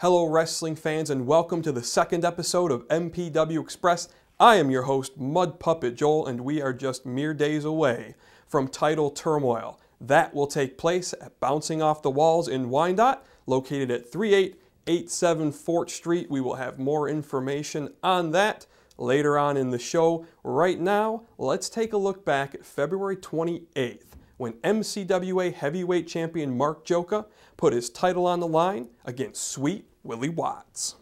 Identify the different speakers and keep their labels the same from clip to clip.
Speaker 1: Hello wrestling fans and welcome to the second episode of MPW Express. I am your host Mud Puppet Joel and we are just mere days away from title turmoil. That will take place at Bouncing Off the Walls in Wyandotte, located at 3887 Fort Street. We will have more information on that later on in the show. Right now, let's take a look back at February 28th when MCWA heavyweight champion Mark GJOKA put his title on the line against Sweet Willie Watts.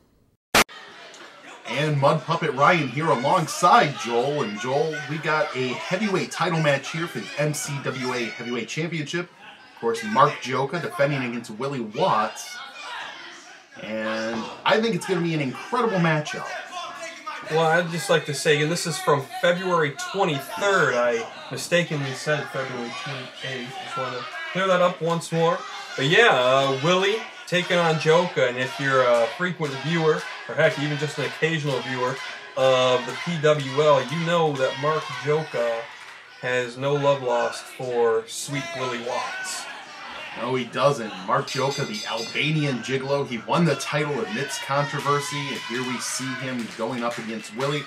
Speaker 2: And Mud Puppet Ryan here alongside Joel. And Joel, we got a heavyweight title match here for the MCWA Heavyweight Championship. Of course, Mark GJOKA defending against Willie Watts. And I think it's going to be an incredible matchup.
Speaker 1: Well, I'd just like to say, and this is from February 23rd. I mistakenly said February 28th. Just want to clear that up once more. But yeah, Willie taking on GJOKA, and if you're a frequent viewer, or heck, even just an occasional viewer of the PWL, you know that Mark GJOKA has no love lost for Sweet Willie Watts.
Speaker 2: No, he doesn't. Mark GJOKA, the Albanian gigolo, he won the title amidst controversy, and here we see him going up against Willie.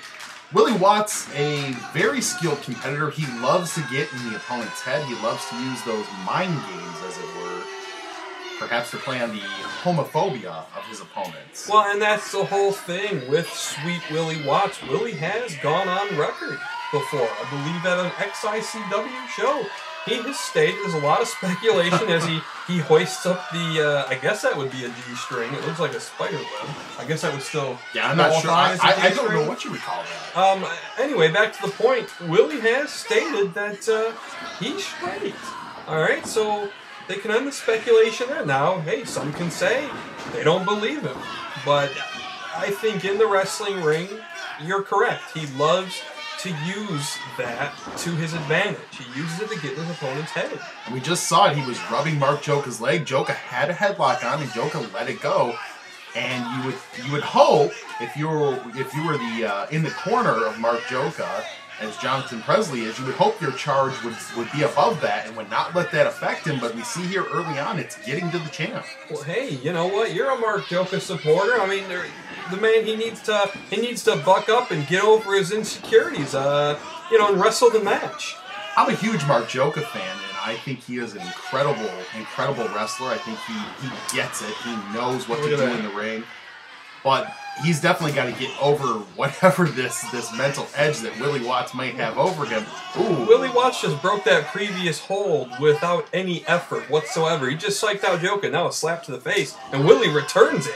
Speaker 2: Willie Watts, a very skilled competitor. He loves to get in the opponent's head. He loves to use those mind games, as it were, perhaps to play on the homophobia of his opponents.
Speaker 1: Well, and that's the whole thing with Sweet Willie Watts. Willie has gone on record before, I believe at an XICW show. He has stated there's a lot of speculation as he hoists up the, I guess that would be a G-string. It looks like a spider web. I guess that would still
Speaker 2: Yeah, I'm not sure. I don't know what you would call that.
Speaker 1: Anyway, back to the point. Willie has stated that he's straight. Alright, so they can end the speculation there. Now, hey, some can say they don't believe him. But I think in the wrestling ring, you're correct. He loves to use that to his advantage. He uses it to get in his opponent's head.
Speaker 2: And we just saw it. He was rubbing Mark GJOKA's leg. GJOKA had a headlock on, and GJOKA let it go. And you would hope if you were the in the corner of Mark GJOKA, as Jonathan PRESLEY is, you would hope your charge would be above that and would not let that affect him. But we see here early on, it's getting to the champ.
Speaker 1: Well, hey, you know what? You're a Mark GJOKA supporter. I mean, the man, he needs to buck up and get over his insecurities, you know, and wrestle the match.
Speaker 2: I'm a huge Mark GJOKA fan, and I think he is an incredible wrestler. I think he gets it. He knows what to do in the ring. But he's definitely got to get over whatever this mental edge that Willie Watts might have over him. Ooh.
Speaker 1: Willie Watts just broke that previous hold without any effort whatsoever. He just psyched out GJOKA. Now a slap to the face, and Willie returns it.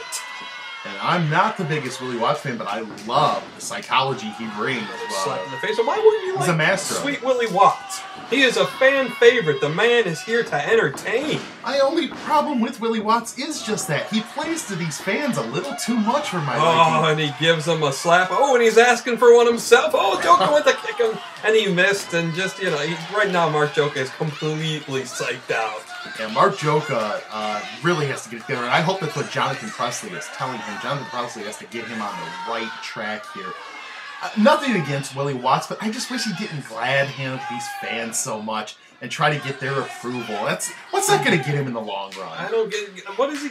Speaker 2: And I'm not the biggest Willie Watts fan, but I love the psychology he brings.
Speaker 1: Slap in the face. So why wouldn't you like
Speaker 2: a master
Speaker 1: Sweet Willie Watts? He is a fan favorite. The man is here to entertain.
Speaker 2: My only problem with Willie Watts is just that he plays to these fans a little too much for my liking.
Speaker 1: Oh, and he gives them a slap. Oh, and he's asking for one himself. Oh, GJOKA went to kick him, and he missed. And just, you know, right now Mark GJOKA is completely psyched out.
Speaker 2: And Mark GJOKA really has to get it together, and I hope that's what Jonathan PRESLEY is telling him. Jonathan PRESLEY has to get him on the right track here. Nothing against Willie Watts, but I just wish he didn't glad hand these fans so much and try to get their approval. What's that going to get him in the long run?
Speaker 1: I don't get. What do you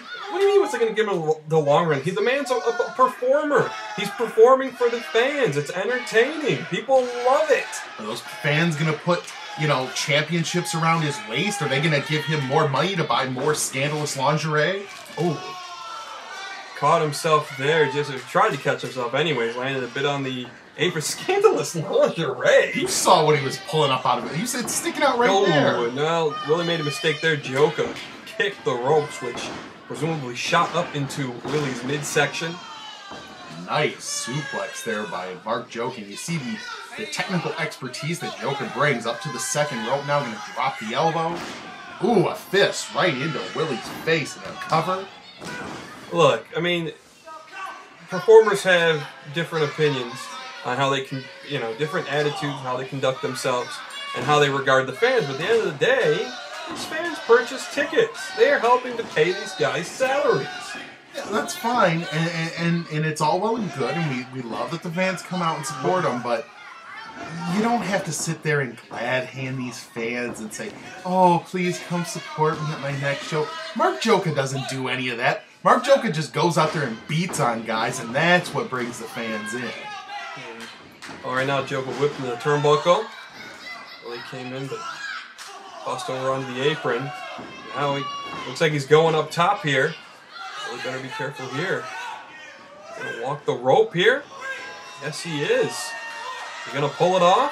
Speaker 1: mean? What's it going to give him in the long run? The man's a performer. He's performing for the fans. It's entertaining. People love it.
Speaker 2: Are those fans going to put, you know, championships around his waist? Are they going to give him more money to buy more scandalous lingerie?
Speaker 1: Oh. Caught himself there, just tried to catch himself anyways, landed a bit on the apron. Scandalous lingerie.
Speaker 2: You saw what he was pulling up out of it. You said it's sticking out right there.
Speaker 1: Oh, no, Willie made a mistake there. GJOKA kicked the ropes, which presumably shot up into Willie's midsection.
Speaker 2: Nice suplex there by Mark GJOKA. You see the technical expertise that GJOKA brings up to the second rope. Now going to drop the elbow. Ooh, a fist right into Willie's face and a cover.
Speaker 1: Look, I mean, performers have different opinions on how they can, you know, different attitudes, how they conduct themselves, and how they regard the fans. But at the end of the day, these fans purchase tickets. They are helping to pay these guys' salaries.
Speaker 2: Yeah, that's fine, and it's all well and good, and we love that the fans come out and support them, but you don't have to sit there and glad hand these fans and say, oh, please come support me at my next show. Mark GJOKA doesn't do any of that. Mark GJOKA just goes out there and beats on guys, and that's what brings the fans in.
Speaker 1: All right, now GJOKA whipped into the turnbuckle. Willie came in, but bust over onto the apron. Now he looks like he's going up top here. Really better be careful here. Gonna walk the rope here. Yes, he is. He's gonna pull it off.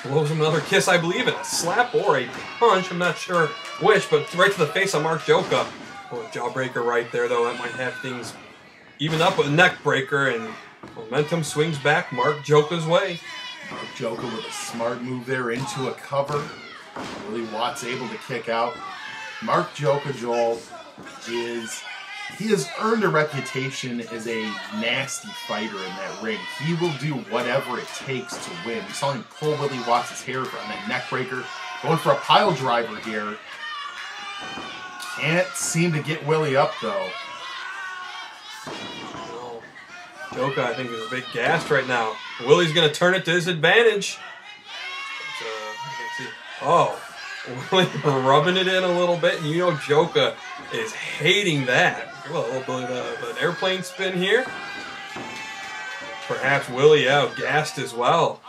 Speaker 1: Blows him another kiss, I believe, and a slap or a punch. I'm not sure which, but right to the face of Mark GJOKA. Oh, a jawbreaker right there, though. That might have things even up with a neck breaker, and momentum swings back Mark GJOKA's way.
Speaker 2: Mark GJOKA with a smart move there into a cover. Willie Watts able to kick out. Mark GJOKA, Joel, he has earned a reputation as a nasty fighter in that ring. He will do whatever it takes to win. We saw him pull Willie Watts' hair on that neck breaker. Going for a pile driver here. Can't seem to get Willie up, though.
Speaker 1: Oh, GJOKA, I think, is a bit gassed right now. Willie's going to turn it to his advantage. Oh, Willie rubbing it in a little bit, and you know GJOKA is hating that. Well, a little bit of an airplane spin here. Perhaps Willie out gassed as well.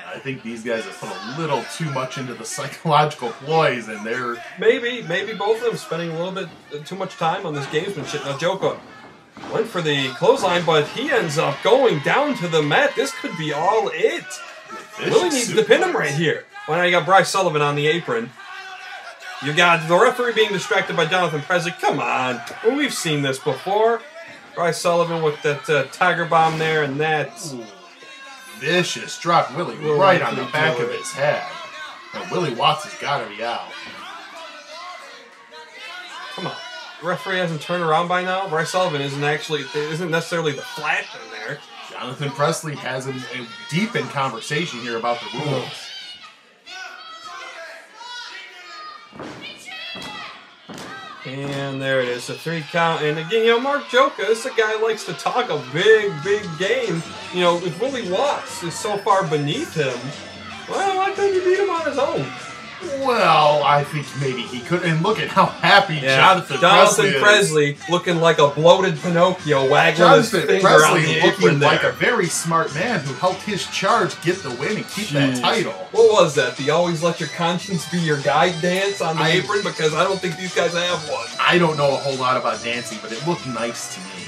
Speaker 2: I think these guys have put a little too much into the psychological ploys, and they're...
Speaker 1: Maybe both of them spending a little bit too much time on this gamesmanship. Now GJOKA went for the clothesline, but he ends up going down to the mat. This could be all it. Willie needs to pin him right here. Well, now you got Bryce Sullivan on the apron. You got the referee being distracted by Jonathan Presley. Come on. Well, we've seen this before. Bryce Sullivan with that Tiger Bomb there, and that...
Speaker 2: Ooh. Vicious drop Willie right on the back of his head. And Willie Watts has got to be out.
Speaker 1: Come on. The referee hasn't turned around by now. Bryce Sullivan isn't necessarily the flat in there.
Speaker 2: Jonathan Presley has a deep in conversation here about the rules.
Speaker 1: And there it is, a 3 count. And again, you know, Mark GJOKA, this is a guy who likes to talk a big game. You know, if Willie Watts is so far beneath him, well, why couldn't you beat him on his own?
Speaker 2: Well, I think maybe he could. And look at how happy Jonathan
Speaker 1: Presley looking like a bloated Pinocchio, waggling his finger on the apron there.
Speaker 2: Like a very smart man who helped his charge get the win and keep that title.
Speaker 1: What was that? The always let your conscience be your guide dance on the apron? Because I don't think these guys have one.
Speaker 2: I don't know a whole lot about dancing, but it looked nice to me.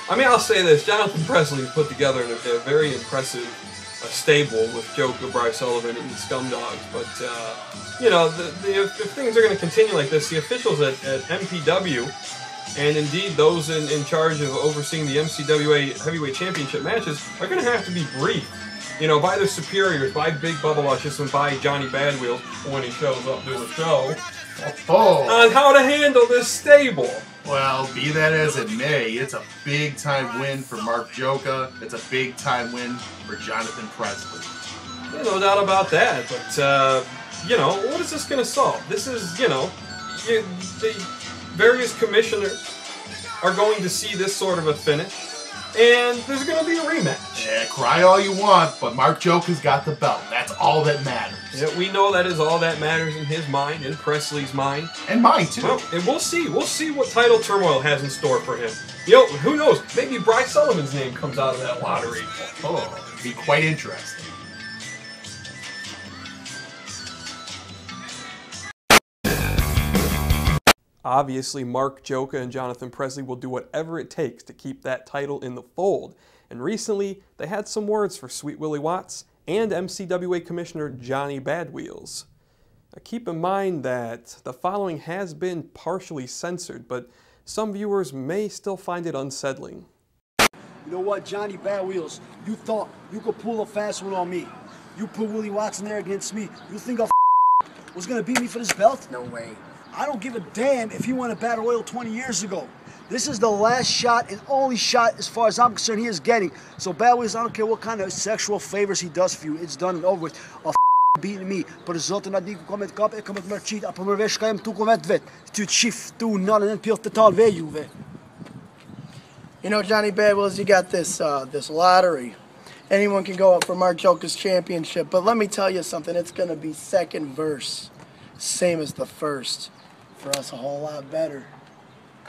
Speaker 1: I mean, I'll say this. Jonathan Presley put together a very impressive stable with GJOKA, Bryce Sullivan, and Scum Dogs. But, you know, if things are going to continue like this, the officials at MPW, and indeed those in charge of overseeing the MCWA Heavyweight Championship matches, are going to have to be briefed, you know, by their superiors, by Big Bubba Luscious, and by Johnny Badwheels when he shows up doing the show, on how to handle this stable.
Speaker 2: Well, be that as it may, it's a big-time win for Mark GJOKA. It's a big-time win for Jonathan Presley.
Speaker 1: Yeah, no doubt about that. But, you know, what is this going to solve? This is, you know, the various commissioners are going to see this sort of a finish, and there's going to be a rematch.
Speaker 2: Yeah, cry all you want, but Mark GJOKA's got the belt. That's all that matters.
Speaker 1: Yeah, we know that is all that matters in his mind, in Presley's mind.
Speaker 2: And mine, too.
Speaker 1: Well, and we'll see. We'll see what title Turmoil has in store for him. You know, who knows? Maybe Bryce Sullivan's name comes out of that lottery.
Speaker 2: Oh, it'd be quite interesting.
Speaker 1: Obviously, Mark GJOKA and Jonathan Presley will do whatever it takes to keep that title in the fold. And recently, they had some words for Sweet Willie Watts and MCWA Commissioner Johnny Badwheels. Now, keep in mind that the following has been partially censored, but some viewers may still find it unsettling.
Speaker 3: You know what, Johnny Badwheels, you thought you could pull a fast one on me. You put Willie Watts in there against me. You think I was going to beat me for this belt? No way. I don't give a damn if he won a battle royal 20 years ago. This is the last shot and only shot, as far as I'm concerned, he is getting. So Badwheels, I don't care what kind of sexual favors he does for you. It's done and over with. Beating me. Për zotin aty ku komet kap e komet mërçit apo më vesh kajem tu komet vet. Ty shift tu nën pjell total ve juve.
Speaker 4: You know, Johnny Badwheels, you got this this lottery. Anyone can go up for Mark GJOKA's championship, but let me tell you something. It's going to be second verse, same as the first. For us, a whole lot better.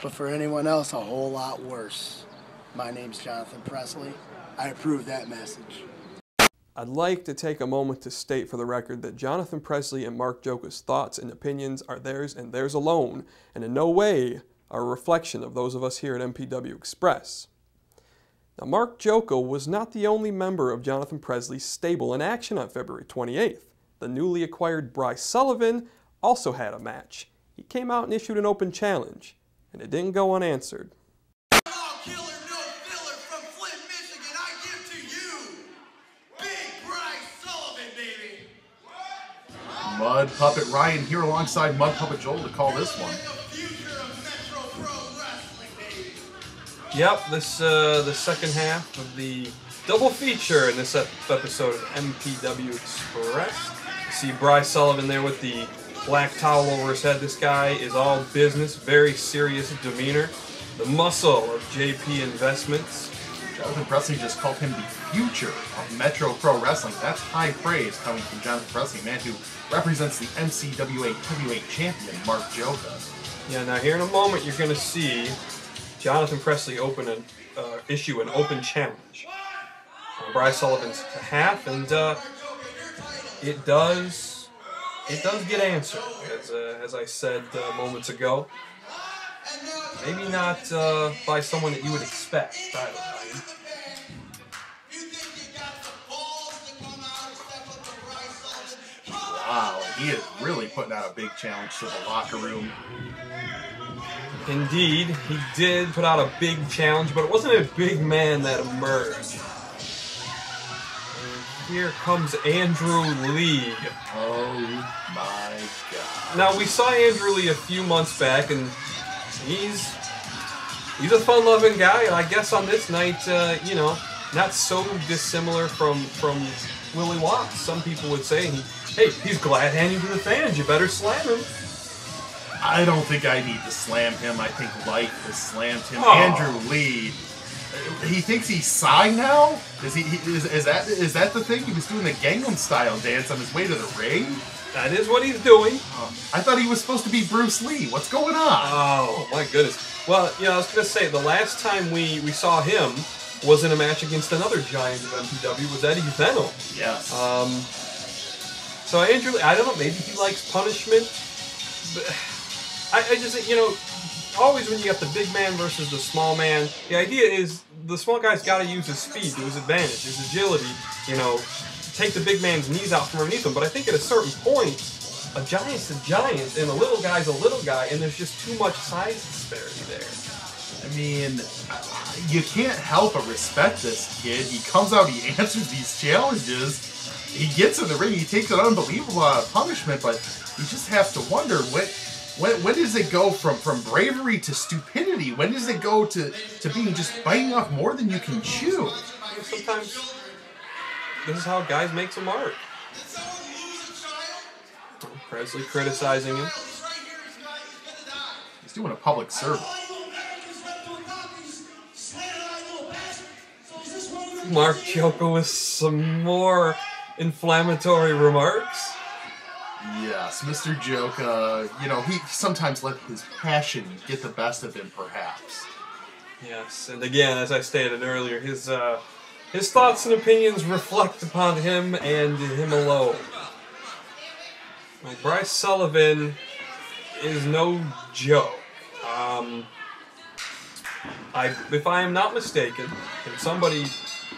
Speaker 4: But for anyone else, a whole lot worse. My name's Jonathan Presley. I approve that message.
Speaker 1: I'd like to take a moment to state for the record that Jonathan Presley and Mark JOKA's thoughts and opinions are theirs and theirs alone, and in no way are a reflection of those of us here at MPW Express. Now, Mark JOKA was not the only member of Jonathan Presley's stable in action on February 28th. The newly acquired Bryce Sullivan also had a match. He came out and issued an open challenge, and it didn't go unanswered.
Speaker 2: Mud Puppet Ryan here alongside Mud Puppet Joel to call this one.
Speaker 1: Yep, this the second half of the double feature in this episode of MPW Express. You see Bryce Sullivan there with the black towel over his head. This guy is all business, very serious demeanor. The muscle of JP Investments.
Speaker 2: Jonathan Presley just called him the future of Metro Pro Wrestling. That's high praise coming from Jonathan Presley, man who represents the MCWA heavyweight champion, Mark JOKA.
Speaker 1: Yeah, now here in a moment you're going to see Jonathan Presley issue an open challenge on Bryce Sullivan's behalf, and it does get answered, as I said moments ago. Maybe not by someone that you would expect.
Speaker 2: Wow, he is really putting out a big challenge to the locker room.
Speaker 1: Indeed, he did put out a big challenge, but it wasn't a big man that emerged. And here comes Andrew Lee.
Speaker 2: Oh my God.
Speaker 1: Now, we saw Andrew Lee a few months back, and he's a fun-loving guy. And I guess on this night, you know, not so dissimilar from Willie Watts. Some people would say, hey, he's glad-handing to the fans. You better slam him.
Speaker 2: I don't think I need to slam him. I think life has slammed him.
Speaker 1: Oh.
Speaker 2: Andrew Lee, he thinks he's Psy now? Is that the thing? He was doing the Gangnam Style dance on his way to the ring?
Speaker 1: That is what he's doing.
Speaker 2: I thought he was supposed to be Bruce Lee. What's going on?
Speaker 1: Oh, my goodness. Well, you know, I was going to say, the last time we saw him was in a match against another giant of MPW, was Eddie Venom.
Speaker 2: Yes.
Speaker 1: So Andrew Lee, I don't know, maybe he likes punishment. But I just, you know, always when you got the big man versus the small man, the idea is the small guy's got to use his speed to his advantage, his agility, you know, take the big man's knees out from underneath him. But I think at a certain point, a giant's a giant, and a little guy's a little guy, and there's just too much size disparity there.
Speaker 2: I mean, you can't help but respect this kid. He comes out, he answers these challenges, he gets in the ring, he takes an unbelievable amount of punishment, but you just have to wonder, when does it go from bravery to stupidity? When does it go to being just biting off more than you can chew?
Speaker 1: Sometimes this is how guys make some art. Presley criticizing him.
Speaker 2: He's doing a public service.
Speaker 1: Mark JOKA with some more inflammatory remarks.
Speaker 2: Yes, Mr. JOKA, you know, he sometimes let his passion get the best of him, perhaps.
Speaker 1: Yes, and again, as I stated earlier, his thoughts and opinions reflect upon him and him alone. Well, Bryce Sullivan is no joke. If I am not mistaken, and somebody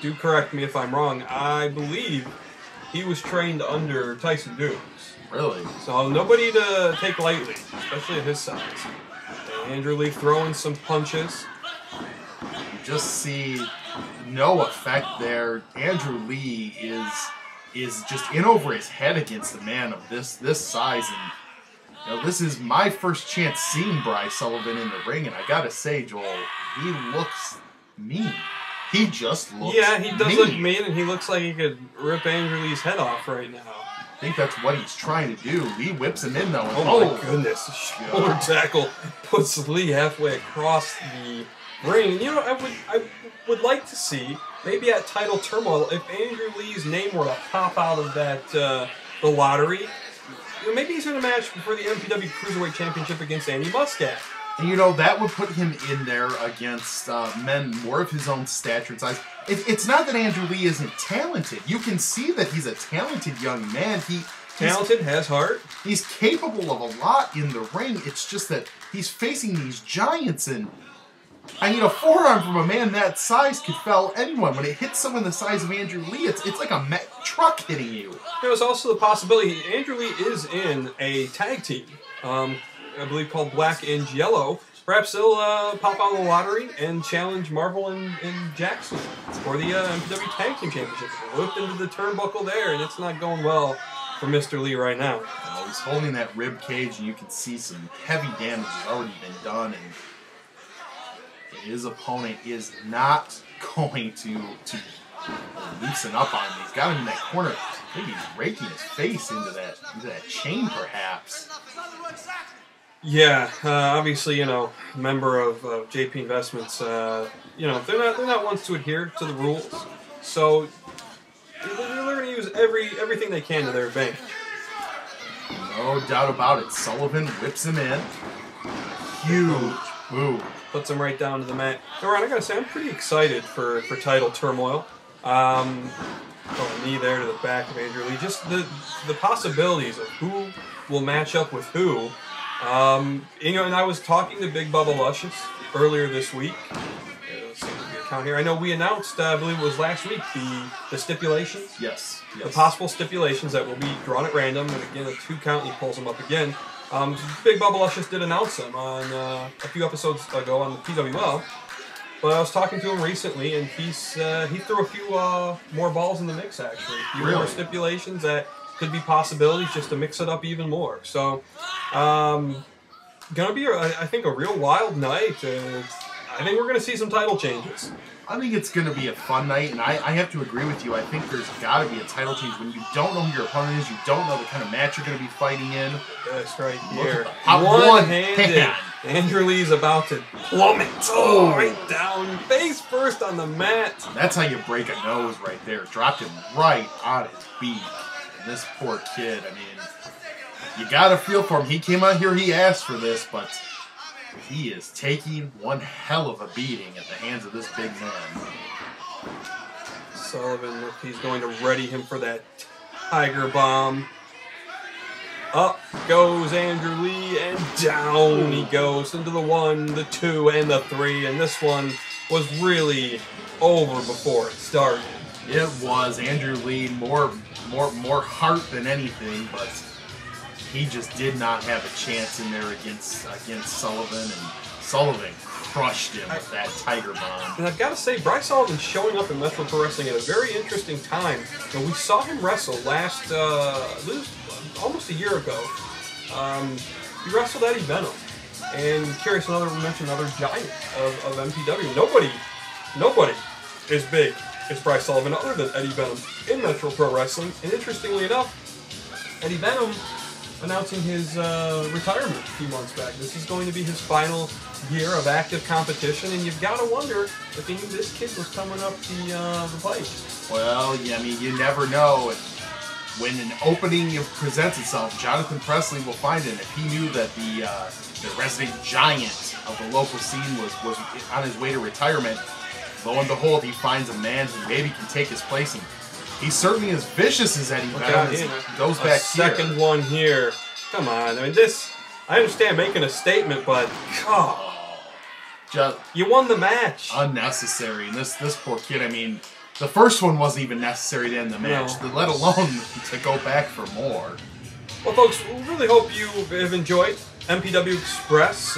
Speaker 1: do correct me if I'm wrong, I believe he was trained under Tyson Dukes.
Speaker 2: Really?
Speaker 1: So nobody to take lightly, especially at his size. And Andrew Lee throwing some punches.
Speaker 2: You just see no effect there. Andrew Lee is just in over his head against a man of this size, and you know, this is my first chance seeing Bryce Sullivan in the ring, and I gotta say, Joel, he looks mean. He just looks mean.
Speaker 1: Yeah, he does look mean, and he looks like he could rip Andrew Lee's head off right now.
Speaker 2: I think that's what he's trying to do. Lee whips him in, though. And
Speaker 1: oh my goodness. The shoulder tackle puts Lee halfway across the ring. You know, I would like to see, maybe at Title Turmoil, if Andrew Lee's name were to pop out of that the lottery, maybe he's in a match for the MPW Cruiserweight Championship against Andy Muscat.
Speaker 2: And, that would put him in there against men more of his own stature and size. It's not that Andrew Lee isn't talented. You can see that he's a talented young man. He's
Speaker 1: talented, has heart.
Speaker 2: He's capable of a lot in the ring. It's just that he's facing these giants, and a forearm from a man that size could fell anyone. When it hits someone the size of Andrew Lee, it's like a truck hitting you.
Speaker 1: There's also the possibility Andrew Lee is in a tag team, I believe called Black and Yellow. Perhaps they'll pop out of the lottery and challenge Marvel and Jackson for the MPW Tag Team Championship. They whipped into the turnbuckle there, and it's not going well for Mr. Lee right now.
Speaker 2: Oh, he's holding that rib cage, and you can see some heavy damage has already been done, and his opponent is not going to loosen up on him. He's got him in that corner. I think he's raking his face into that chain, perhaps.
Speaker 1: Yeah, obviously, member of JP Investments, they're not ones to adhere to the rules, so they're going to use everything they can to their advantage.
Speaker 2: No doubt about it. Sullivan whips him in. Huge move.
Speaker 1: Puts him right down to the mat. Now, Ryan, I gotta say, I'm pretty excited for title turmoil. Knee there to the back of Andrew Lee. Just the possibilities of who will match up with who. And I was talking to Big Bubba Luscious earlier this week. Let's see the account here. I know we announced, I believe it was last week, the stipulations.
Speaker 2: Yes.
Speaker 1: The possible stipulations that will be drawn at random, and again, a 2 count, and he pulls them up again. Big Bubba Luscious did announce them on a few episodes ago on the PWL. But I was talking to him recently, and he threw a few more balls in the mix, actually. A few more stipulations that could be possibilities just to mix it up even more. So, gonna be, I think, a real wild night. I think we're gonna see some title changes.
Speaker 2: I think it's gonna be a fun night, and I have to agree with you. I think there's got to be a title change when you don't know who your opponent is, you don't know the kind of match you're gonna be fighting in.
Speaker 1: That's right here.
Speaker 2: One-handed.
Speaker 1: Andrew Lee's about to plummet. Oh, right down, face first on the mat.
Speaker 2: That's how you break a nose right there. Dropped him right on his beak. And this poor kid, I mean, you gotta feel for him. He came out here, he asked for this, but he is taking one hell of a beating at the hands of this big man.
Speaker 1: Sullivan, look, he's going to ready him for that Tiger Bomb. Up goes Andrew Lee, and down he goes into the 1, the 2, and the 3. And this one was really over before it started.
Speaker 2: It was. Andrew Lee more heart than anything, but he just did not have a chance in there against Sullivan, and Sullivan crushed him with that Tiger Bomb.
Speaker 1: And I've got to say, Bryce Sullivan showing up in Metro Pro Wrestling at a very interesting time. And we saw him wrestle last, almost a year ago. He wrestled Eddie Venom. And curious, we mentioned another giant of MPW. Nobody is big as Bryce Sullivan other than Eddie Venom in Metro Pro Wrestling. And interestingly enough, Eddie Venom announcing his retirement a few months back. This is going to be his final year of active competition, and you've got to wonder if he knew this kid was coming up the plate.
Speaker 2: Well, yeah, I mean, you never know. When an opening presents itself, Jonathan Presley will find it. If he knew that the resident giant of the local scene was on his way to retirement, lo and behold, he finds a man who maybe can take his place. And he's certainly as vicious as Eddie Venom as he goes back here.
Speaker 1: Second one here. Come on. I mean, I understand making a statement, but you won the match.
Speaker 2: Unnecessary. And this poor kid, I mean, the first one wasn't even necessary to end the match, let alone to go back for more.
Speaker 1: Well, folks, we really hope you have enjoyed MPW Express.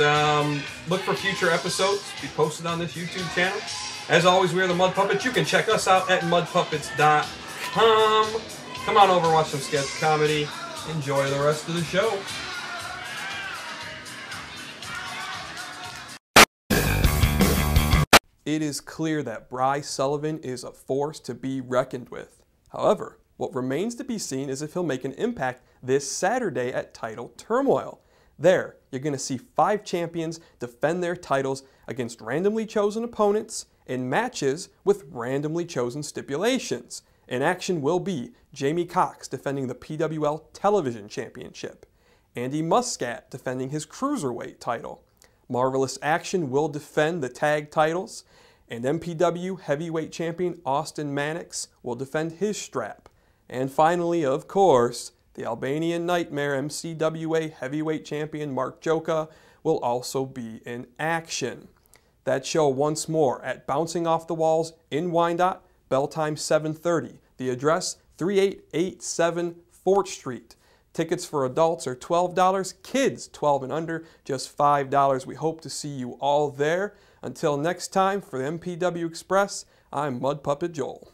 Speaker 1: Look for future episodes to be posted on this YouTube channel. As always, we are the Mud Puppets. You can check us out at mudpuppets.com. Come on over and watch some sketch comedy. Enjoy the rest of the show. It is clear that Bryce Sullivan is a force to be reckoned with. However, what remains to be seen is if he'll make an impact this Saturday at Title Turmoil. There, you're going to see 5 champions defend their titles against randomly chosen opponents in matches with randomly chosen stipulations. In action will be Jamie Cox defending the PWL Television Championship, Andy Muscat defending his Cruiserweight title, Marvelous Action will defend the tag titles, and MPW Heavyweight Champion Austin Mannix will defend his strap. And finally, of course, the Albanian Nightmare MCWA Heavyweight Champion Mark GJOKA will also be in action. That show once more at Bouncing Off the Walls in Wyandotte, bell time 7:30. The address 3887 Fort Street. Tickets for adults are $12, kids 12 and under just $5. We hope to see you all there. Until next time, for the MPW Express, I'm Mud Puppet Joel.